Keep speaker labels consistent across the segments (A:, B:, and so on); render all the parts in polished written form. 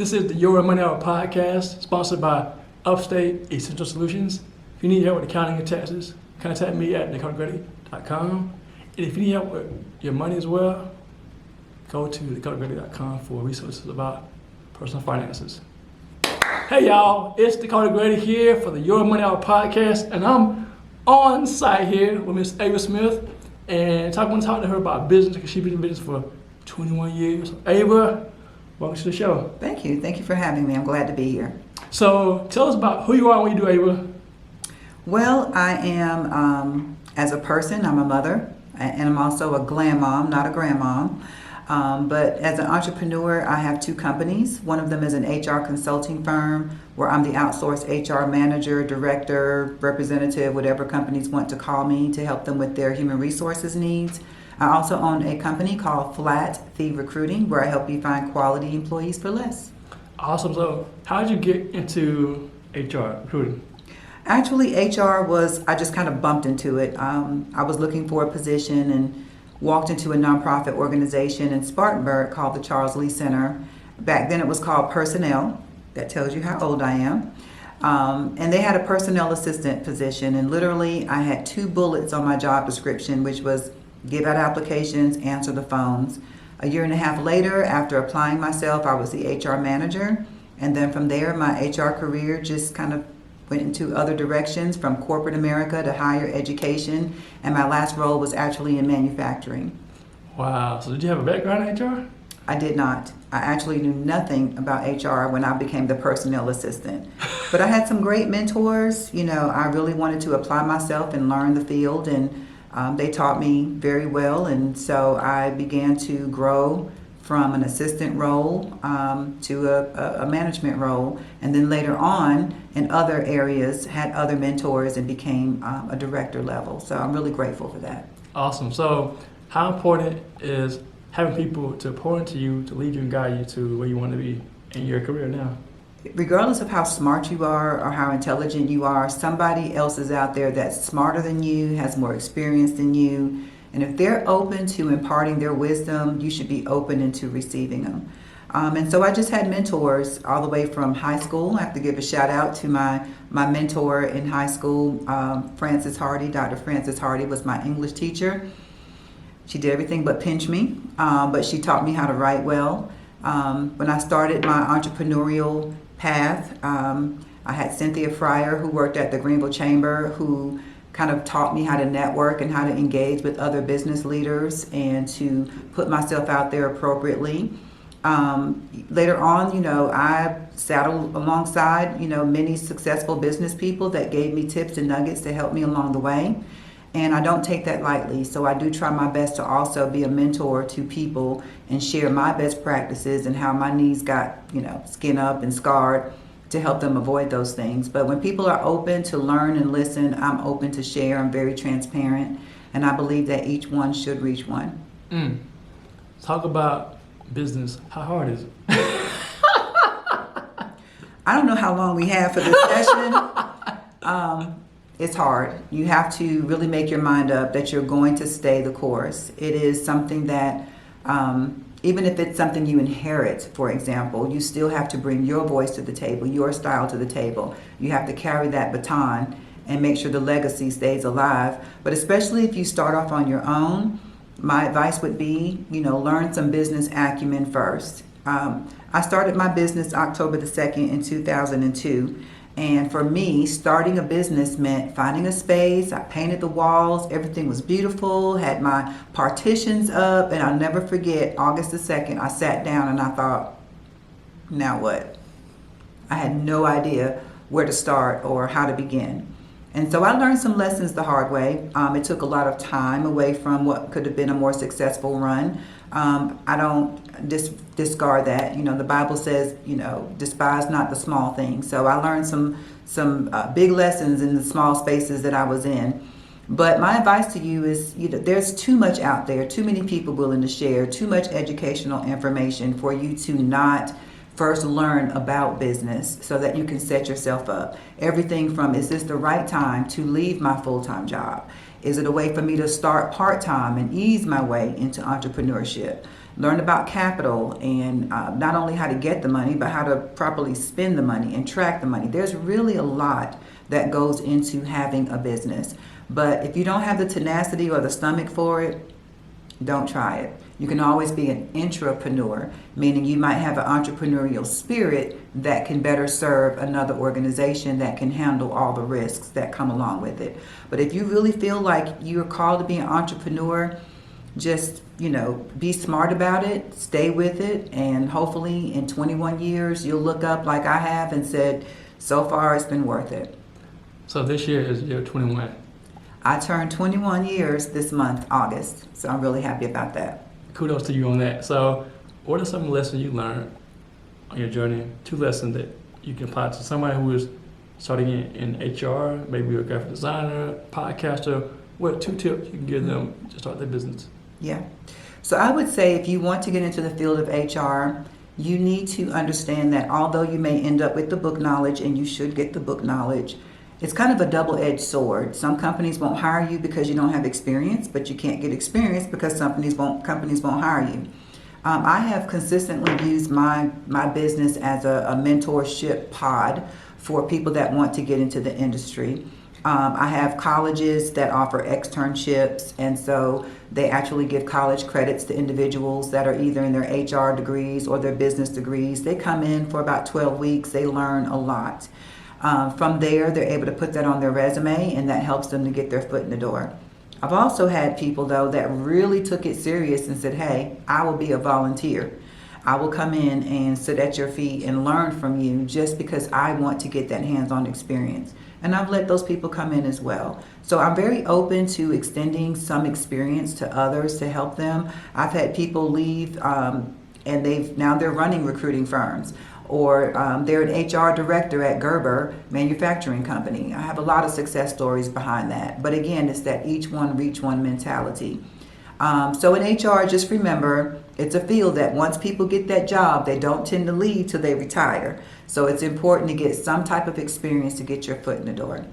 A: This is the Your Money Hour podcast, sponsored by Upstate Essential Solutions. If you need help with accounting and taxes, contact me at dakotagretti.com. And if you need help with your money as well, go to dakotagretti.com for resources about personal finances. Hey y'all, it's Dakota Grady here for the Your Money Hour podcast, and I'm on site here with Miss Ava Smith, and I want to talk to her about business because she's been in business for 21 years. Ava, welcome to the show.
B: Thank you. Thank you for having me. I'm glad to be here.
A: So tell us about who you are and what you do, Ava.
B: Well, I am, as a person, I'm a mother, and I'm also a glam mom, not a grandmom. But as an entrepreneur, I have two companies. One of them is an HR consulting firm where I'm the outsourced HR manager, director, representative, whatever companies want to call me to help them with their human resources needs. I also own a company called Flat Fee Recruiting where I help you find quality employees for less.
A: Awesome. So how did you get into HR recruiting?
B: Actually, HR I just kind of bumped into it. I was looking for a position and walked into a nonprofit organization in Spartanburg called the Charles Lee Center. Back then it was called Personnel. That tells you how old I am. And they had a personnel assistant position, and literally I had 2 bullets on my job description, which was give out applications, answer the phones. A year and a half later, after applying myself, I was the HR manager. And then from there, my HR career just kind of went into other directions, from corporate America to higher education, and my last role was actually in manufacturing.
A: Wow. So did you have a background in HR?
B: I did not. I actually knew nothing about HR when I became the personnel assistant. But I had some great mentors. You know, I really wanted to apply myself and learn the field, and they taught me very well, and so I began to grow from an assistant role to a management role, and then later on in other areas had other mentors and became a director level. So I'm really grateful for that.
A: Awesome. So how important is having people to pour into you, to lead you and guide you to where you want to be in your career now?
B: Regardless of how smart you are or how intelligent you are, somebody else is out there that's smarter than you, has more experience than you. And if they're open to imparting their wisdom, you should be open into receiving them. And so I just had mentors all the way from high school. I have to give a shout out to my mentor in high school, Frances Hardy. Dr. Frances Hardy was my English teacher. She did everything but pinch me, but she taught me how to write well. When I started my entrepreneurial path, I had Cynthia Fryer, who worked at the Greenville Chamber, who kind of taught me how to network and how to engage with other business leaders and to put myself out there appropriately. Later on, you know, I sat alongside, you know, many successful business people that gave me tips and nuggets to help me along the way. And I don't take that lightly, so I do try my best to also be a mentor to people and share my best practices and how my knees got, you know, skin up and scarred to help them avoid those things. But when people are open to learn and listen, I'm open to share. I'm very transparent, and I believe that each one should reach one.
A: Talk about business. How hard is it?
B: I don't know how long we have for this session. It's hard. You have to really make your mind up that you're going to stay the course. It is something that, even if it's something you inherit, for example, you still have to bring your voice to the table, your style to the table. You have to carry that baton and make sure the legacy stays alive. But especially if you start off on your own, my advice would be, you know, learn some business acumen first. I started my business October the 2nd in 2002. And for me, starting a business meant finding a space. I painted the walls. Everything was beautiful, had my partitions up. And I'll never forget, August the 2nd, I sat down and I thought, now what? I had no idea where to start or how to begin. And so I learned some lessons the hard way. It took a lot of time away from what could have been a more successful run. I don't discard that. You know, the Bible says, you know, despise not the small things. So I learned some big lessons in the small spaces that I was in. But my advice to you is, you know, there's too much out there, too many people willing to share, too much educational information for you to not first learn about business so that you can set yourself up. Everything from, is this the right time to leave my full-time job? Is it a way for me to start part-time and ease my way into entrepreneurship? learn about capital and not only how to get the money, but how to properly spend the money and track the money. There's really a lot that goes into having a business. But if you don't have the tenacity or the stomach for it, don't try it. You can always be an intrapreneur, meaning you might have an entrepreneurial spirit that can better serve another organization that can handle all the risks that come along with it. But if you really feel like you're called to be an entrepreneur, just, be smart about it, stay with it, and hopefully in 21 years you'll look up like I have and said, so far it's been worth it.
A: So this year is year 21.
B: I turned 21 years this month, August, so I'm really happy about that.
A: Kudos to you on that. So what are some lessons you learned on your journey? 2 lessons that you can apply to somebody who is starting in HR, maybe a graphic designer, podcaster. What 2 tips you can give them to start their business?
B: Yeah. So I would say if you want to get into the field of HR, you need to understand that although you may end up with the book knowledge, and you should get the book knowledge, it's kind of a double-edged sword. Some companies won't hire you because you don't have experience, but you can't get experience because companies won't hire you. I have consistently used my business as a mentorship pod for people that want to get into the industry. I have colleges that offer externships, and so they actually give college credits to individuals that are either in their HR degrees or their business degrees. They come in for about 12 weeks. They learn a lot. From there, they're able to put that on their resume, and that helps them to get their foot in the door. I've also had people, though, that really took it serious and said, hey, I will be a volunteer. I will come in and sit at your feet and learn from you just because I want to get that hands-on experience. And I've let those people come in as well. So I'm very open to extending some experience to others to help them. I've had people leave and they're running recruiting firms, or they're an HR director at Gerber Manufacturing Company. I have a lot of success stories behind that. But again, it's that each one reach one mentality. So in HR, just remember, it's a field that once people get that job, they don't tend to leave till they retire. So it's important to get some type of experience to get your foot in the door.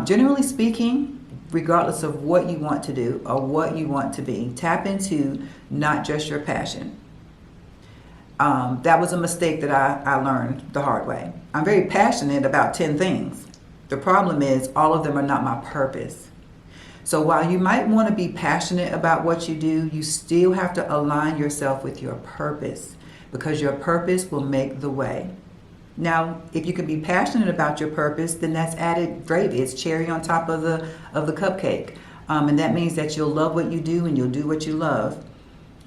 B: Generally speaking, regardless of what you want to do or what you want to be, tap into not just your passion. That was a mistake that I learned the hard way. I'm very passionate about 10 things. The problem is all of them are not my purpose. So while you might want to be passionate about what you do, you still have to align yourself with your purpose, because your purpose will make the way. Now, if you can be passionate about your purpose, then that's added gravy. It's cherry on top of the cupcake. And that means that you'll love what you do and you'll do what you love.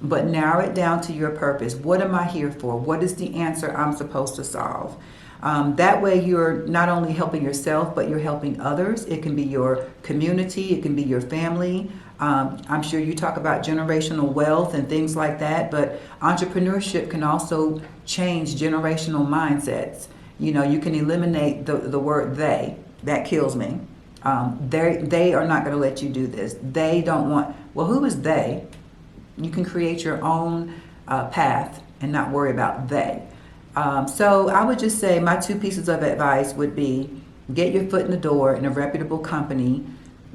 B: But narrow it down to your purpose. What am I here for? What is the answer I'm supposed to solve? That way you're not only helping yourself, but you're helping others. It can be your community. It can be your family. I'm sure you talk about generational wealth and things like that, but entrepreneurship can also change generational mindsets. You can eliminate the word they. That kills me. They are not going to let you do this. They don't want, well, who is they? You can create your own path and not worry about they. So I would just say my 2 pieces of advice would be get your foot in the door in a reputable company,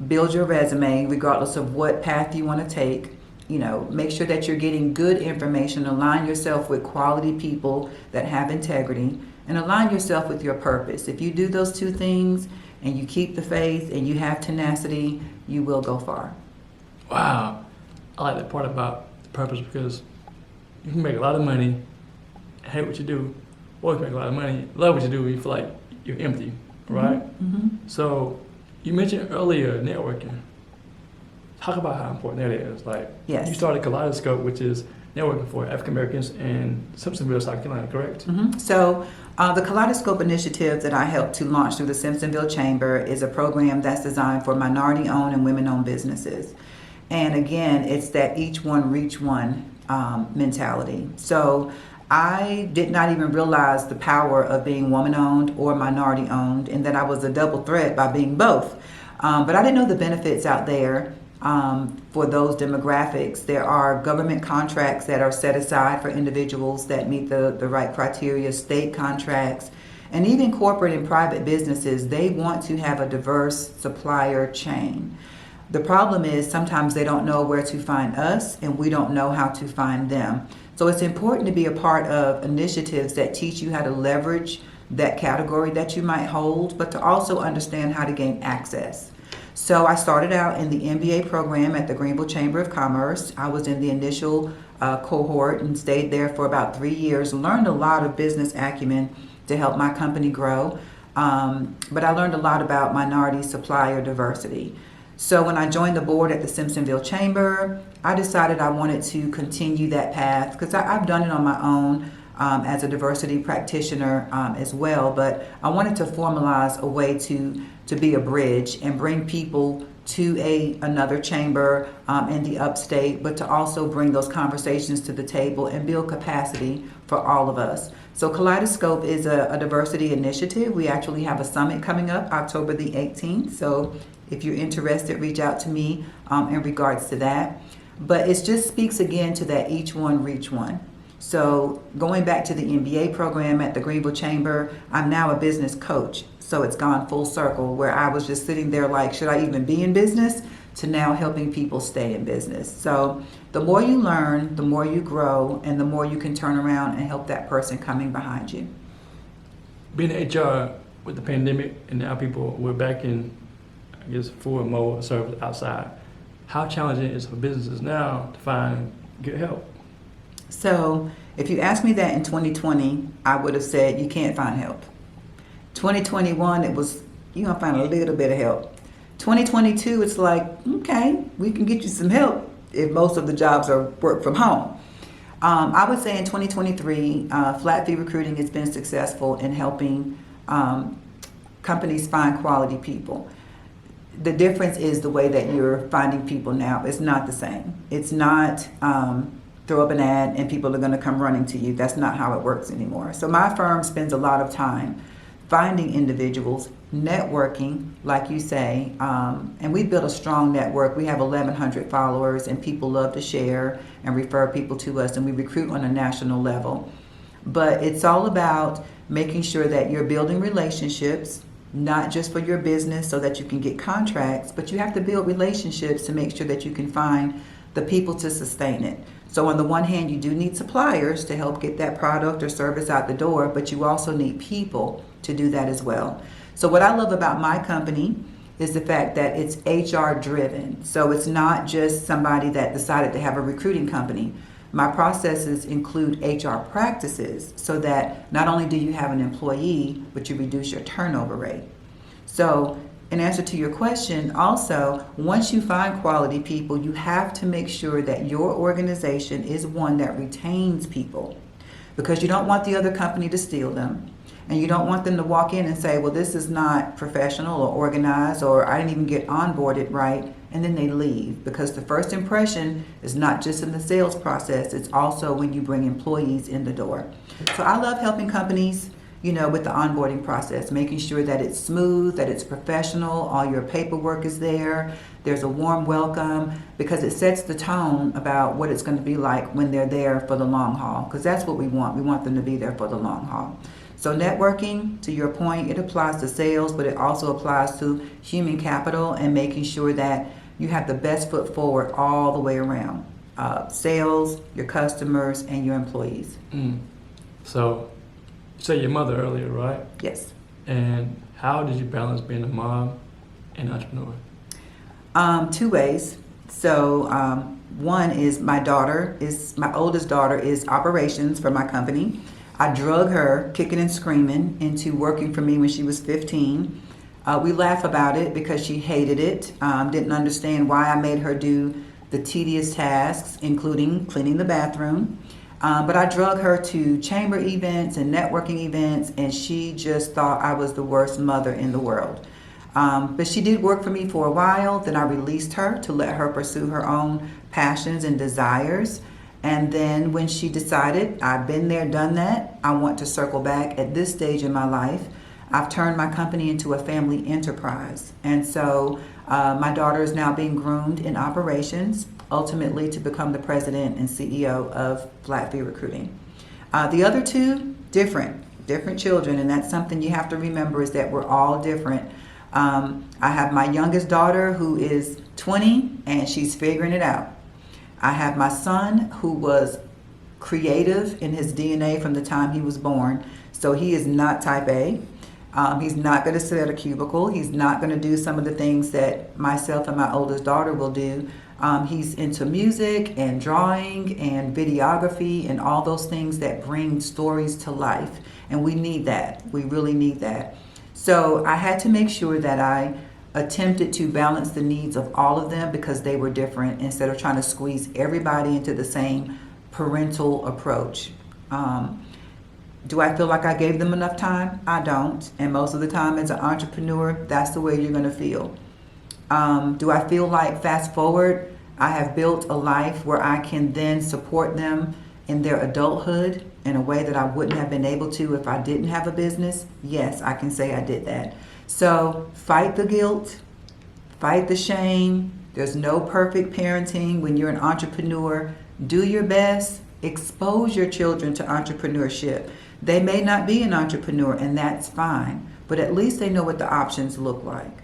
B: build your resume regardless of what path you want to take. Make sure that you're getting good information, align yourself with quality people that have integrity, and align yourself with your purpose. If you do those 2 things and you keep the faith and you have tenacity, you will go far.
A: Wow. I like that part about the purpose, because you can make a lot of money, hate what you do, or you can make a lot of money, love what you do, and you feel like you're empty, right?
B: Mm-hmm.
A: So you mentioned earlier networking. Talk about how important that is.
B: Yes.
A: You started Kaleidoscope, which is networking for African Americans in Simpsonville, South Carolina, correct?
B: Mm-hmm. So the Kaleidoscope initiative that I helped to launch through the Simpsonville Chamber is a program that's designed for minority-owned and women-owned businesses. And again, it's that each one reach one mentality. So I did not even realize the power of being woman-owned or minority-owned, and that I was a double threat by being both. But I didn't know the benefits out there for those demographics. There are government contracts that are set aside for individuals that meet the right criteria, state contracts, and even corporate and private businesses. They want to have a diverse supplier chain. The problem is sometimes they don't know where to find us, and we don't know how to find them. So it's important to be a part of initiatives that teach you how to leverage that category that you might hold, but to also understand how to gain access. So I started out in the MBA program at the Greenville Chamber of Commerce. I was in the initial cohort and stayed there for about 3 years, learned a lot of business acumen to help my company grow. But I learned a lot about minority supplier diversity. So when I joined the board at the Simpsonville Chamber, I decided I wanted to continue that path because I've done it on my own as a diversity practitioner as well. But I wanted to formalize a way to be a bridge and bring people to another chamber in the upstate, but to also bring those conversations to the table and build capacity for all of us. So Kaleidoscope is a diversity initiative. We actually have a summit coming up October the 18th. So if you're interested, reach out to me in regards to that. But it just speaks again to that each one, reach one. So going back to the MBA program at the Greenville Chamber, I'm now a business coach. So it's gone full circle where I was just sitting there like, should I even be in business? To now helping people stay in business. So the more you learn, the more you grow, and the more you can turn around and help that person coming behind you.
A: Being in HR with the pandemic and now we're back in, I guess, full mode service outside. How challenging is it for businesses now to find good help?
B: So if you asked me that in 2020, I would have said you can't find help. 2021, it was, you're gonna find a little bit of help. 2022, it's like, okay, we can get you some help if most of the jobs are work from home. I would say in 2023, Flat Fee Recruiting has been successful in helping companies find quality people. The difference is the way that you're finding people now is not the same. It's not throw up an ad and people are gonna come running to you. That's not how it works anymore. So my firm spends a lot of time finding individuals, networking, like you say, and we built a strong network. We have 1,100 followers, and people love to share and refer people to us, and we recruit on a national level. But it's all about making sure that you're building relationships, not just for your business so that you can get contracts, but you have to build relationships to make sure that you can find the people to sustain it. So on the one hand, you do need suppliers to help get that product or service out the door, but you also need people to do that as well. So what I love about my company is the fact that it's HR driven. So it's not just somebody that decided to have a recruiting company. My processes include HR practices so that not only do you have an employee, but you reduce your turnover rate. So in answer to your question, also, once you find quality people, you have to make sure that your organization is one that retains people, because you don't want the other company to steal them. And you don't want them to walk in and say, well, this is not professional or organized, or I didn't even get onboarded right, and then they leave. Because the first impression is not just in the sales process, it's also when you bring employees in the door. So I love helping companies, with the onboarding process, making sure that it's smooth, that it's professional, all your paperwork is there, there's a warm welcome, because it sets the tone about what it's going to be like when they're there for the long haul, because that's what we want. We want them to be there for the long haul. So networking, to your point, it applies to sales, but it also applies to human capital and making sure that you have the best foot forward all the way around. Sales, your customers, and your employees.
A: So, you said your mother earlier, right?
B: Yes.
A: And how did you balance being a mom and entrepreneur?
B: 2 ways. So one is my oldest daughter is operations for my company. I drug her kicking and screaming into working for me when she was 15. We laugh about it because she hated it, didn't understand why I made her do the tedious tasks, including cleaning the bathroom. But I drug her to chamber events and networking events, and she just thought I was the worst mother in the world. But she did work for me for a while. Then I released her to let her pursue her own passions and desires. And then when she decided, I've been there, done that, I want to circle back at this stage in my life, I've turned my company into a family enterprise. And so my daughter is now being groomed in operations, ultimately to become the president and CEO of Flat Fee Recruiting. The other two, different children, and that's something you have to remember, is that we're all different. I have my youngest daughter who is 20 and she's figuring it out. I have my son who was creative in his DNA from the time he was born. So he is not type A. He's not going to sit at a cubicle. He's not going to do some of the things that myself and my oldest daughter will do. He's into music and drawing and videography and all those things that bring stories to life. And we need that. We really need that. So I had to make sure that I attempted to balance the needs of all of them because they were different instead of trying to squeeze everybody into the same parental approach. Do I feel like I gave them enough time? I don't. And most of the time as an entrepreneur, that's the way you're going to feel. Do I feel like fast forward, I have built a life where I can then support them in their adulthood in a way that I wouldn't have been able to if I didn't have a business? Yes, I can say I did that. So fight the guilt, fight the shame. There's no perfect parenting when you're an entrepreneur. Do your best. Expose your children to entrepreneurship. They may not be an entrepreneur, and that's fine, but at least they know what the options look like.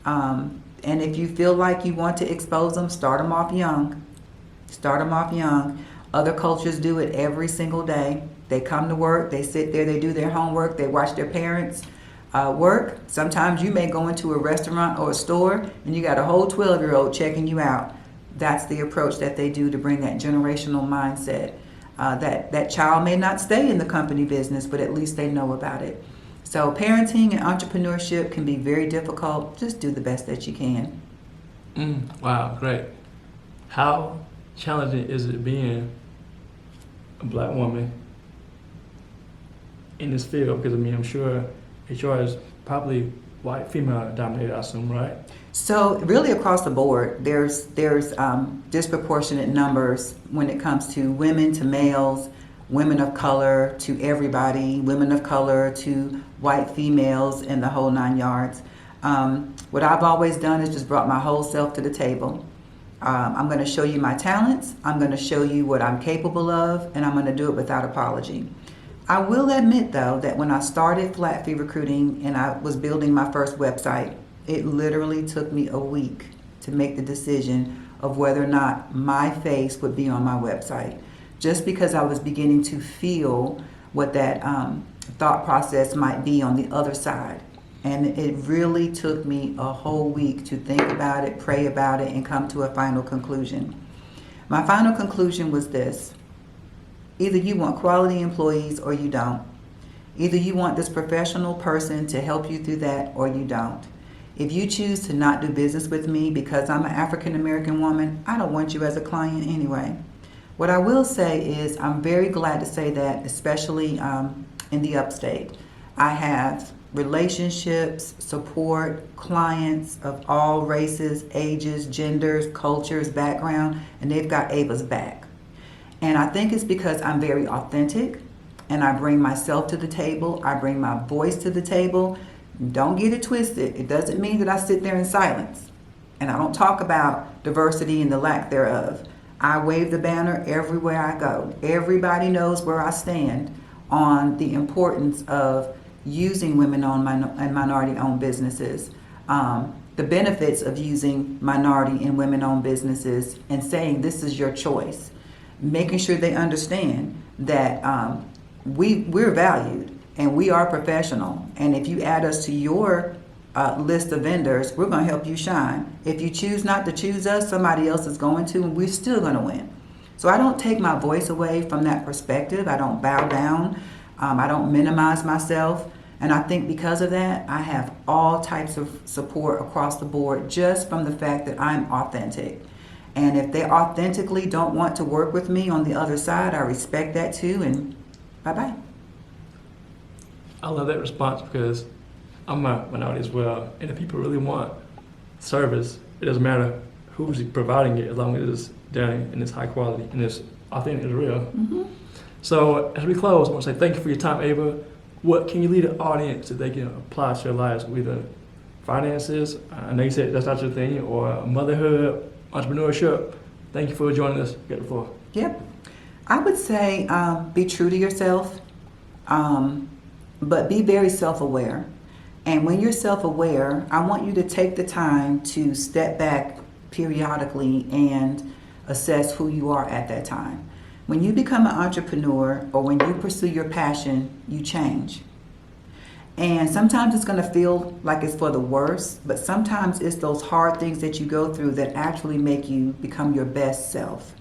B: And if you feel like you want to expose them, start them off young. Start them off young. Other cultures do it every single day. They come to work, they sit there, they do their homework, they watch their parents work. Sometimes you may go into a restaurant or a store and you got a whole 12-year-old checking you out. That's the approach that they do to bring that generational mindset. That child may not stay in the company business, but at least they know about it. So parenting and entrepreneurship can be very difficult. Just do the best that you can.
A: Wow, great. How challenging is it being a black woman in this field? Because I'm sure HR is probably white, female dominated, I assume, right?
B: So really across the board, there's disproportionate numbers when it comes to women to males, women of color to everybody, women of color to white females, and the whole 9 yards. What I've always done is just brought my whole self to the table. I'm going to show you my talents, I'm going to show you what I'm capable of, and I'm going to do it without apology. I will admit though that when I started Flat Fee Recruiting and I was building my first website, it literally took me a week to make the decision of whether or not my face would be on my website, just because I was beginning to feel what that thought process might be on the other side. And it really took me a whole week to think about it, pray about it, and come to a final conclusion. My final conclusion was this: either you want quality employees or you don't. Either you want this professional person to help you through that or you don't. If you choose to not do business with me because I'm an African American woman, I don't want you as a client anyway. What I will say is I'm very glad to say that, especially in the upstate, I have relationships, support, clients of all races, ages, genders, cultures, background, and they've got Ava's back. And I think it's because I'm very authentic and I bring myself to the table, I bring my voice to the table. Don't get it twisted. It doesn't mean that I sit there in silence and I don't talk about diversity and the lack thereof. I wave the banner everywhere I go. Everybody knows where I stand on the importance of using women-owned and minority-owned businesses, the benefits of using minority and women-owned businesses, and saying this is your choice. Making sure they understand that we're valued and we are professional. And if you add us to your list of vendors, we're going to help you shine. If you choose not to choose us, somebody else is going to, and we're still going to win. So I don't take my voice away from that perspective. I don't bow down. I don't minimize myself. And I think because of that, I have all types of support across the board just from the fact that I'm authentic. And if they authentically don't want to work with me on the other side, I respect that too, and bye-bye.
A: I love that response because I'm a minority as well. And if people really want service, it doesn't matter who's providing it as long as it's done and it's high quality and it's authentic and real.
B: Mm-hmm.
A: So as we close, I want to say thank you for your time, Ava. What can you lead the audience so they can apply to their lives, either finances, I know you said that's not your thing, or motherhood, entrepreneurship? Thank you for joining us. Get the floor.
B: Yep. I would say be true to yourself, but be very self-aware. And when you're self-aware, I want you to take the time to step back periodically and assess who you are at that time. When you become an entrepreneur or when you pursue your passion, you change. And sometimes it's going to feel like it's for the worst, but sometimes it's those hard things that you go through that actually make you become your best self.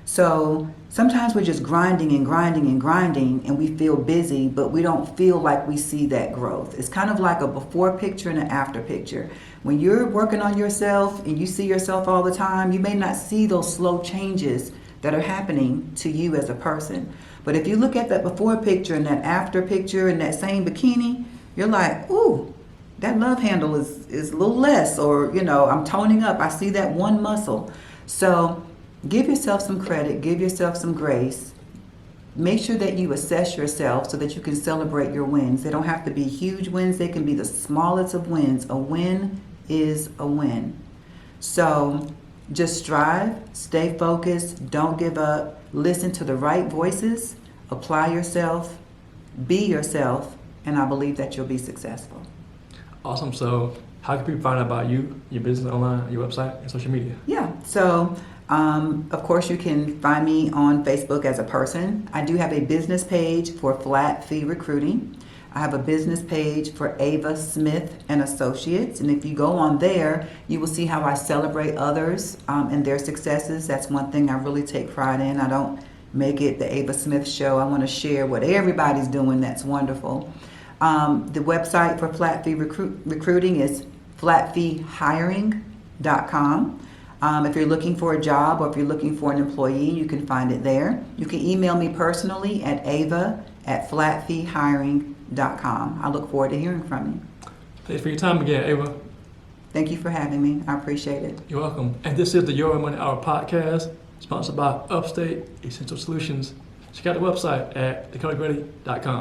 B: So sometimes we're just grinding and grinding and grinding and we feel busy, but we don't feel like we see that growth. It's kind of like a before picture and an after picture. When you're working on yourself and you see yourself all the time, you may not see those slow changes that are happening to you as a person. But if you look at that before picture and that after picture and that same bikini, you're like, ooh, that love handle is a little less, or, you know, I'm toning up. I see that one muscle. So give yourself some credit, give yourself some grace. Make sure that you assess yourself so that you can celebrate your wins. They don't have to be huge wins. They can be the smallest of wins. A win is a win. So just strive, stay focused, don't give up, listen to the right voices, apply yourself, be yourself, and I believe that you'll be successful.
A: Awesome. So how can people find out about you, your business online, your website, and social media?
B: Yeah, so of course you can find me on Facebook as a person. I do have a business page for Flat Fee Recruiting. I have a business page for Ava Smith and Associates, and if you go on there, you will see how I celebrate others and their successes. That's one thing I really take pride in. I don't make it the Ava Smith show. I want to share what everybody's doing that's wonderful. The website for Flat Fee Recruiting is flatfeehiring.com. If you're looking for a job or if you're looking for an employee, you can find it there. You can email me personally at ava@flatfeehiring.com. I look forward to hearing from you.
A: Thanks for your time again, Ava.
B: Thank you for having me. I appreciate it.
A: You're welcome. And this is the Your Money Hour podcast, sponsored by Upstate Essential Solutions. Check out the website at dakotagretti.com.